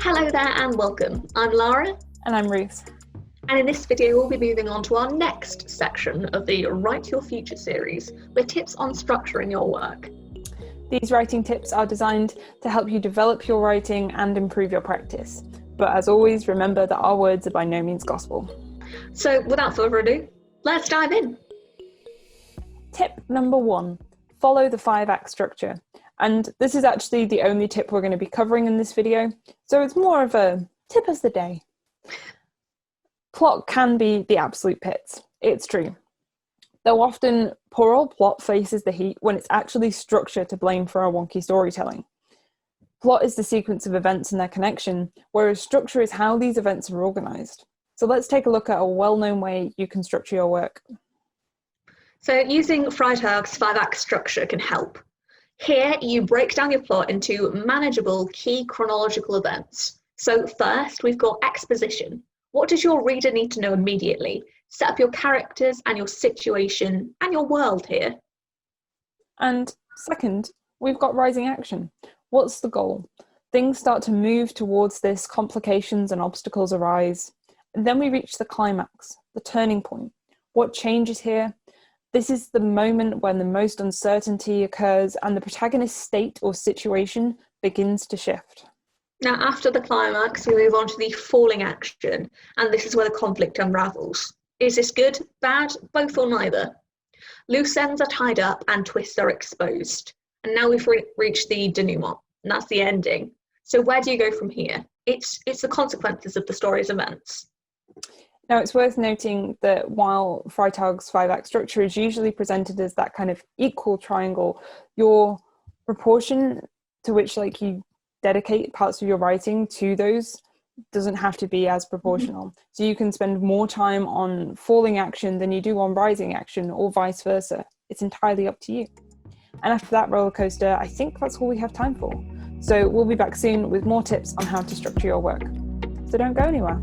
Hello there and welcome. I'm Lara. And I'm Ruth. And in this video we'll be moving on to our next section of the Write Your Future series with tips on structuring your work. These writing tips are designed to help you develop your writing and improve your practice. But as always, remember that our words are by no means gospel. So without further ado, let's dive in. Tip number 1, follow the 5-act structure. And this is actually the only tip we're going to be covering in this video, so it's more of a tip of the day. Plot can be the absolute pits. It's true. Though often poor old plot faces the heat when it's actually structure to blame for our wonky storytelling. Plot is the sequence of events and their connection, whereas structure is how these events are organised. So let's take a look at a well-known way you can structure your work. So using Freytags' 5-act structure can help. Here you break down your plot into manageable key chronological events. So first we've got exposition. What does your reader need to know immediately? Set up your characters and your situation and your world here. And second, we've got rising action. What's the goal? Things start to move towards this, complications and obstacles arise. And then we reach the climax, the turning point. What changes here? This is the moment when the most uncertainty occurs and the protagonist's state or situation begins to shift. Now, after the climax, we move on to the falling action, and this is where the conflict unravels. Is this good, bad, both or neither? Loose ends are tied up and twists are exposed. And now we've reached the denouement, and that's the ending. So where do you go from here? It's the consequences of the story's events. Now, it's worth noting that while Freytags' 5-act structure is usually presented as that kind of equal triangle, your proportion to which you dedicate parts of your writing to those doesn't have to be as proportional. So you can spend more time on falling action than you do on rising action, or vice versa. It's entirely up to you. And after that roller coaster, I think that's all we have time for. So we'll be back soon with more tips on how to structure your work. So don't go anywhere.